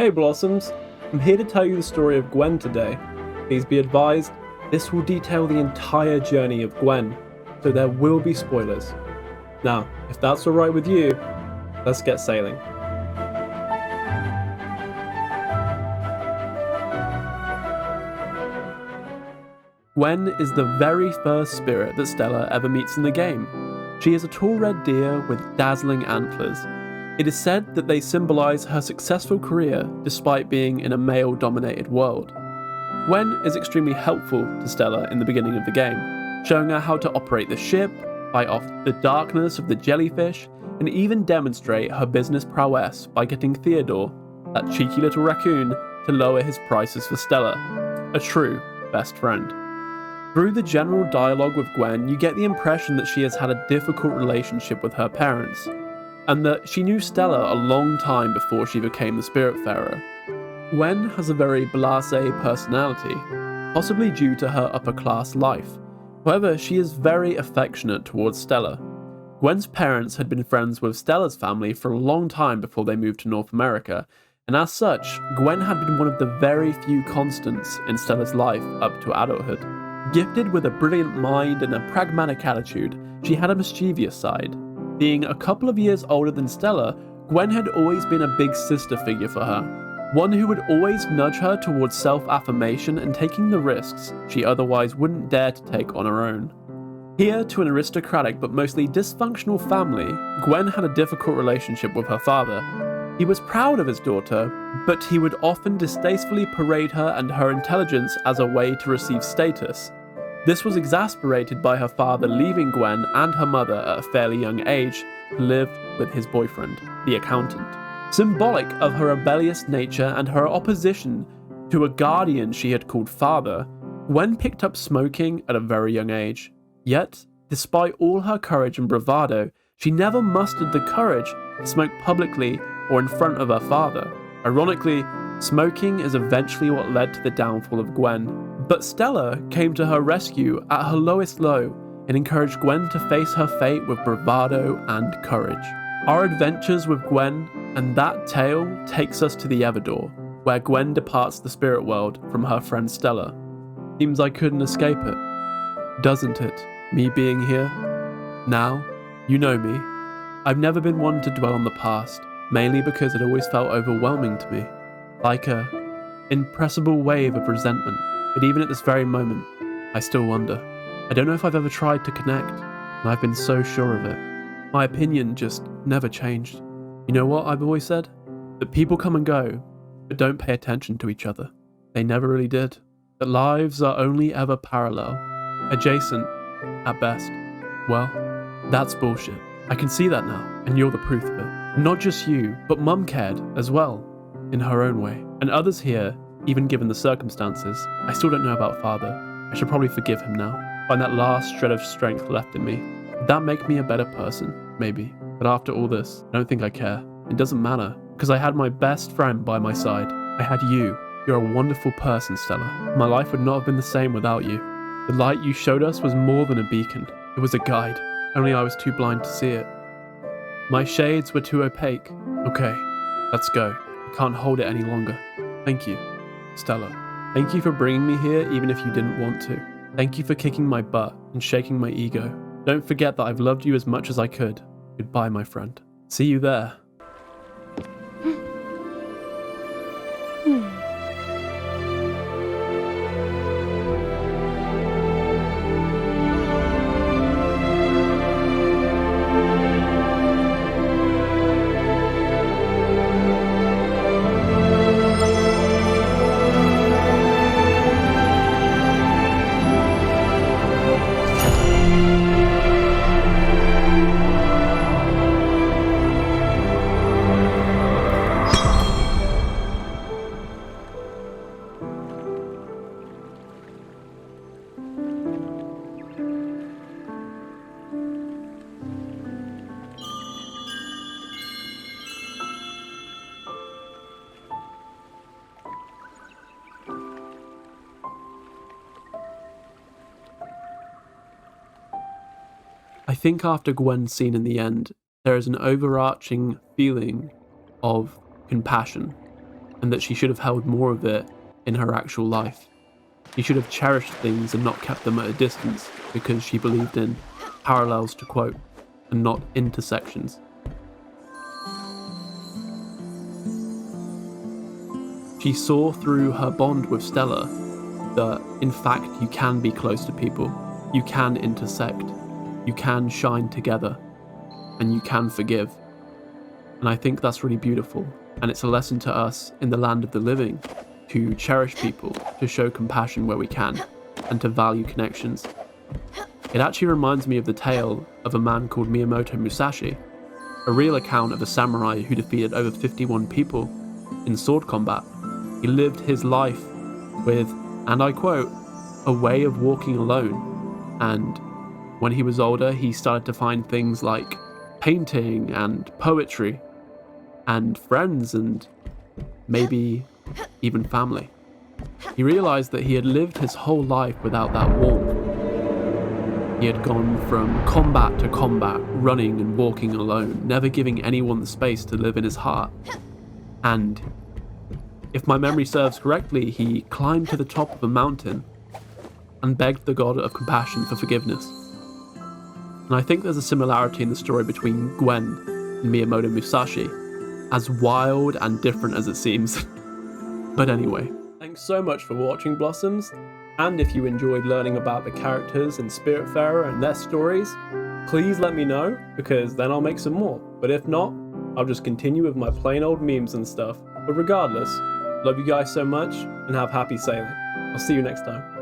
Hey Blossoms, I'm here to tell you the story of Gwen today. Please be advised, this will detail the entire journey of Gwen, so there will be spoilers. Now, if that's alright with you, let's get sailing. Gwen is the very first spirit that Stella ever meets in the game. She is a tall red deer with dazzling antlers. It is said that they symbolize her successful career despite being in a male-dominated world. Gwen is extremely helpful to Stella in the beginning of the game, showing her how to operate the ship, fight off the darkness of the jellyfish, and even demonstrate her business prowess by getting Theodore, that cheeky little raccoon, to lower his prices for Stella, a true best friend. Through the general dialogue with Gwen, you get the impression that she has had a difficult relationship with her parents, and that she knew Stella a long time before she became the Spiritfarer. Gwen has a very blasé personality, possibly due to her upper-class life. However, she is very affectionate towards Stella. Gwen's parents had been friends with Stella's family for a long time before they moved to North America, and as such, Gwen had been one of the very few constants in Stella's life up to adulthood. Gifted with a brilliant mind and a pragmatic attitude, she had a mischievous side. Being a couple of years older than Stella, Gwen had always been a big sister figure for her, one who would always nudge her towards self-affirmation and taking the risks she otherwise wouldn't dare to take on her own. Here, to an aristocratic but mostly dysfunctional family, Gwen had a difficult relationship with her father. He was proud of his daughter, but he would often distastefully parade her and her intelligence as a way to receive status. This was exasperated by her father leaving Gwen and her mother at a fairly young age to live with his boyfriend, the accountant. Symbolic of her rebellious nature and her opposition to a guardian she had called father, Gwen picked up smoking at a very young age. Yet, despite all her courage and bravado, she never mustered the courage to smoke publicly or in front of her father. Ironically, smoking is eventually what led to the downfall of Gwen. But Stella came to her rescue at her lowest low and encouraged Gwen to face her fate with bravado and courage. Our adventures with Gwen and that tale takes us to the Everdoor, where Gwen departs the spirit world from her friend Stella. Seems I couldn't escape it, doesn't it, me being here? Now, you know me. I've never been one to dwell on the past, mainly because it always felt overwhelming to me, like a impressible wave of resentment. But even at this very moment, I still wonder. I don't know if I've ever tried to connect, and I've been so sure of it. My opinion just never changed. You know what I've always said? That people come and go, but don't pay attention to each other. They never really did. That lives are only ever parallel, adjacent, at best. Well, that's bullshit. I can see that now, and you're the proof of it. Not just you, but Mum cared as well, in her own way. And others here, even given the circumstances, I still don't know about Father. I should probably forgive him now. Find that last shred of strength left in me. Would that make me a better person? Maybe. But after all this, I don't think I care. It doesn't matter, because I had my best friend by my side. I had you. You're a wonderful person, Stella. My life would not have been the same without you. The light you showed us was more than a beacon. It was a guide. Only I was too blind to see it. My shades were too opaque. Okay, let's go. I can't hold it any longer. Thank you, Stella. Thank you for bringing me here even if you didn't want to. Thank you for kicking my butt and shaking my ego. Don't forget that I've loved you as much as I could. Goodbye, my friend. See you there. I think after Gwen's scene in the end, there is an overarching feeling of compassion. and that she should have held more of it in her actual life. She should have cherished things and not kept them at a distance because she believed in parallels, to quote, and not intersections. She saw through her bond with Stella that, in fact, you can be close to people, you can intersect, you can shine together, and you can forgive. And I think that's really beautiful, and it's a lesson to us in the land of the living to cherish people, to show compassion where we can, and to value connections. It actually reminds me of the tale of a man called Miyamoto Musashi, a real account of a samurai who defeated over 51 people in sword combat. He lived his life with, and I quote, a way of walking alone. And when he was older, he started to find things like painting and poetry and friends and maybe even family. He realized that he had lived his whole life without that warmth. He had gone from combat to combat, running and walking alone, never giving anyone the space to live in his heart. And if my memory serves correctly, he climbed to the top of a mountain and begged the god of compassion for forgiveness. And I think there's a similarity in the story between Gwen and Miyamoto Musashi, as wild and different as it seems. But anyway, thanks so much for watching, Blossoms, and if you enjoyed learning about the characters in Spiritfarer and their stories, please let me know, because then I'll make some more. But if not, I'll just continue with my plain old memes and stuff. But regardless, love you guys so much, and have happy sailing. I'll see you next time.